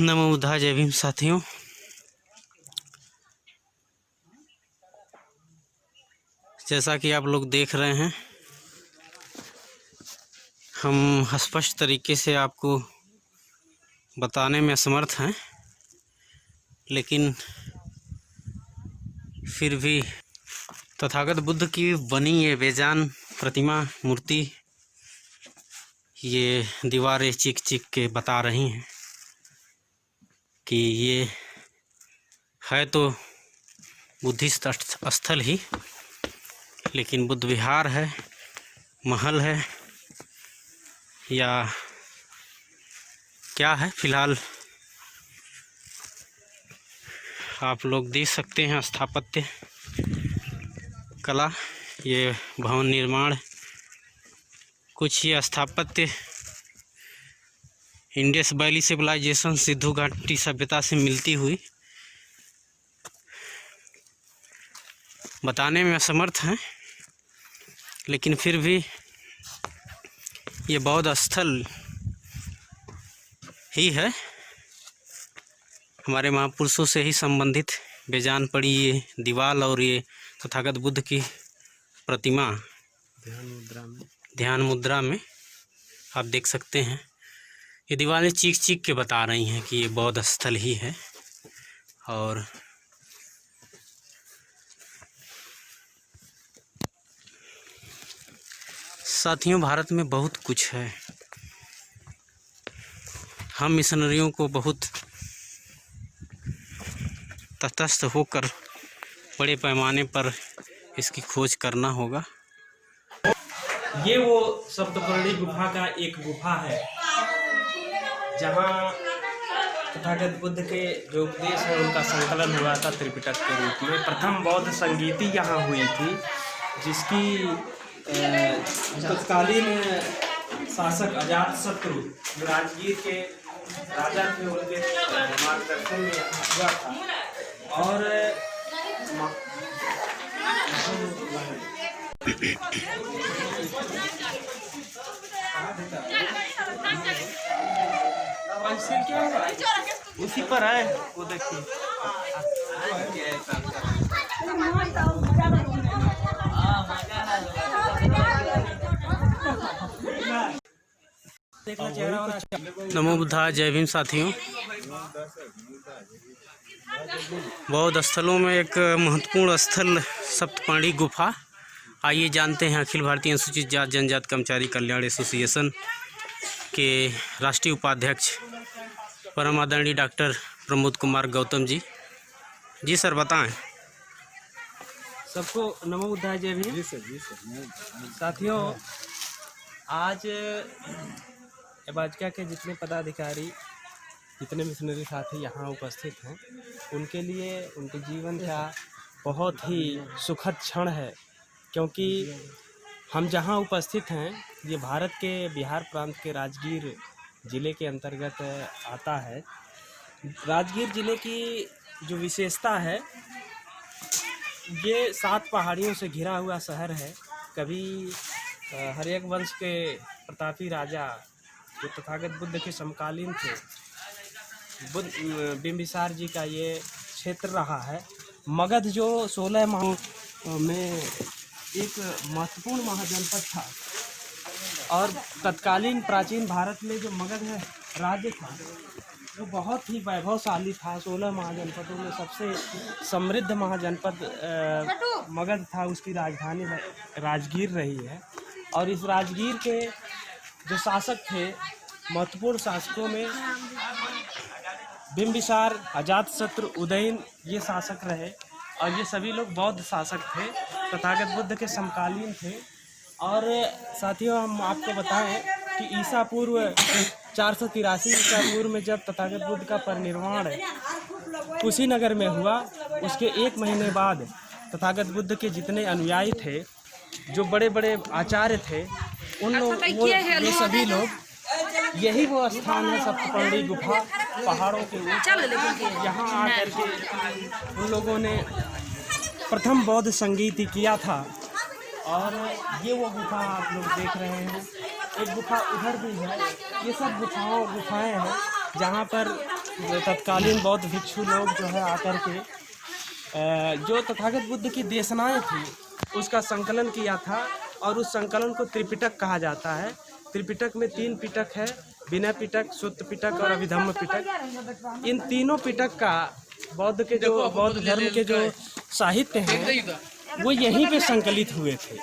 नमो बुद्धाय, जय भीम साथियों। जैसा कि आप लोग देख रहे हैं, हम स्पष्ट तरीके से आपको बताने में असमर्थ हैं, लेकिन फिर भी तथागत बुद्ध की बनी ये बेजान प्रतिमा मूर्ति ये दीवारें चीख चीख के बता रही हैं कि ये है तो बुद्धिस्ट स्थल ही, लेकिन बुद्ध विहार है, महल है या क्या है। फिलहाल आप लोग देख सकते हैं स्थापत्य कला, ये भवन निर्माण, कुछ ये स्थापत्य इंडस वैली सिविलाइजेशन सिंधु घाटी सभ्यता से मिलती हुई बताने में असमर्थ हैं, लेकिन फिर भी ये बौद्ध स्थल ही है। हमारे महापुरुषों से ही संबंधित बेजान पड़ी ये दीवार और ये तथागत बुद्ध की प्रतिमा ध्यान मुद्रा में आप देख सकते हैं। ये दीवारें चीख चीख के बता रही हैं कि ये बौद्ध स्थल ही है। और साथियों, भारत में बहुत कुछ है। हम मिशनरियों को बहुत तटस्थ होकर बड़े पैमाने पर इसकी खोज करना होगा। ये वो सप्तपर्णी गुफा का एक गुफा है जहाँ तथागत बुद्ध के जो उपदेश है उनका संकलन हुआ था त्रिपिटक के रूप में। प्रथम बौद्ध संगीति यहाँ हुई थी, जिसकी तत्कालीन शासक अजातशत्रु जो राजगीर के राजा थे उनके मार्गदर्शन में यहाँ हुआ था। और उसी पर है वो, देखिए नमो बुद्धाय, जय भीम साथियों। बौद्ध स्थलों में एक महत्वपूर्ण स्थल सप्तपर्णी गुफा। आइए जानते हैं अखिल भारतीय अनुसूचित जाति जनजाति कर्मचारी कल्याण एसोसिएशन के राष्ट्रीय उपाध्यक्ष परम आदरणीय डॉक्टर प्रमोद कुमार गौतम जी। जी सर, बताएं। सबको नमो बुद्धाय, जय भीम। जी सर। साथियों, आज भाजपा के जितने पदाधिकारी, जितने मिशनरी साथी यहाँ उपस्थित हैं, उनके लिए उनके जीवन का बहुत ही सुखद क्षण है, क्योंकि हम जहाँ उपस्थित हैं ये भारत के बिहार प्रांत के राजगीर ज़िले के अंतर्गत आता है। राजगीर ज़िले की जो विशेषता है, ये 7 पहाड़ियों से घिरा हुआ शहर है। कभी हर्यक वंश के प्रतापी राजा जो तथागत बुद्ध के समकालीन थे, बिंबिसार जी का ये क्षेत्र रहा है। मगध जो 16 माह में एक महत्वपूर्ण महाजनपद था, और तत्कालीन प्राचीन भारत में जो मगध है राज्य था वो बहुत ही वैभवशाली था। 16 महाजनपदों में सबसे समृद्ध महाजनपद मगध था। उसकी राजधानी राजगीर रही है। और इस राजगीर के जो शासक थे, महत्वपूर्ण शासकों में बिंबिसार, अजातशत्रु, उदयन ये शासक रहे। और ये सभी लोग बौद्ध शासक थे, तथागत बुद्ध के समकालीन थे। और साथियों, हम आपको बताएं कि ईसा पूर्व 483 ईसा पूर्व में जब तथागत बुद्ध का परिनिर्वाण कुशीनगर में हुआ, उसके 1 महीने बाद तथागत बुद्ध के जितने अनुयायी थे, जो बड़े बड़े आचार्य थे, उन लोग ये सभी लोग, यही वो स्थान है सप्तपर्णी गुफा, पहाड़ों के ऊपर। यहाँ आकर के उन लोगों ने प्रथम बौद्ध संगीत किया था। और ये वो गुफा आप लोग देख रहे हैं। एक गुफा उधर भी है। ये सब गुफाएं हैं जहाँ पर तत्कालीन बौद्ध भिक्षु लोग जो है आकर के जो तथागत बुद्ध की देशनाएं थी उसका संकलन किया था, और उस संकलन को त्रिपिटक कहा जाता है। त्रिपिटक में 3 पिटक है, विनय पिटक, सुत्त पिटक और अभिधम्म पिटक। इन तीनों पिटक का बौद्ध धर्म के जो साहित्य हैं वो यहीं पे संकलित हुए थे,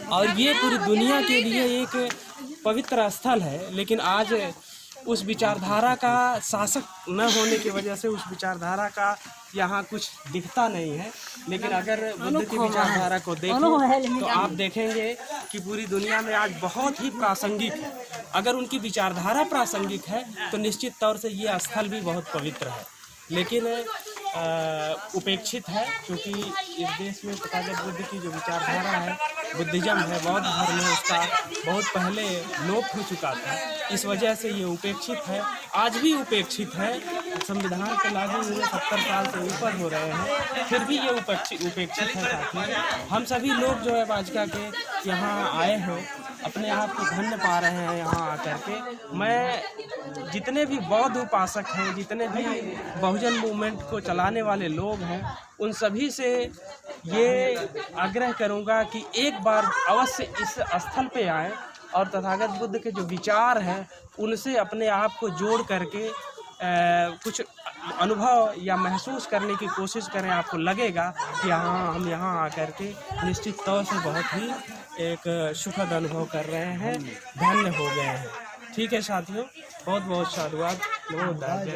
और ये पूरी दुनिया के लिए एक पवित्र स्थल है। लेकिन आज उस विचारधारा का शासक न होने की वजह से उस विचारधारा का यहाँ कुछ दिखता नहीं है। लेकिन अगर बुद्ध की विचारधारा को देखें तो आप देखेंगे कि पूरी दुनिया में आज बहुत ही प्रासंगिक है। अगर उनकी विचारधारा प्रासंगिक है तो निश्चित तौर से ये स्थल भी बहुत पवित्र है। लेकिन उपेक्षित है, क्योंकि इस देश में तथागत बुद्ध की जो विचारधारा है, बुद्धिज्म है, बौद्ध धर्म है, उसका बहुत पहले लोप हो चुका था। इस वजह से ये उपेक्षित है, आज भी उपेक्षित है। संविधान को लागू हुए 70 साल से ऊपर हो रहे हैं, फिर भी ये उपेक्षित है। साथी हम सभी लोग जो है भाजपा के यहाँ आए हैं, अपने आप को धन्य पा रहे हैं यहाँ आकर के। मैं जितने भी बौद्ध उपासक हैं, जितने भी बहुजन मूवमेंट को चलाने वाले लोग हैं, उन सभी से ये आग्रह करूँगा कि एक बार अवश्य इस स्थल पे आएँ और तथागत बुद्ध के जो विचार हैं उनसे अपने आप को जोड़ करके कुछ अनुभव या महसूस करने की कोशिश करें। आपको लगेगा कि हाँ, हम यहाँ आकर के निश्चित तौर से बहुत ही एक सुखद अनुभव कर रहे हैं, धन्य हो गए हैं। ठीक है साथियों, बहुत बहुत साधुवाद। नमो बुद्धाय।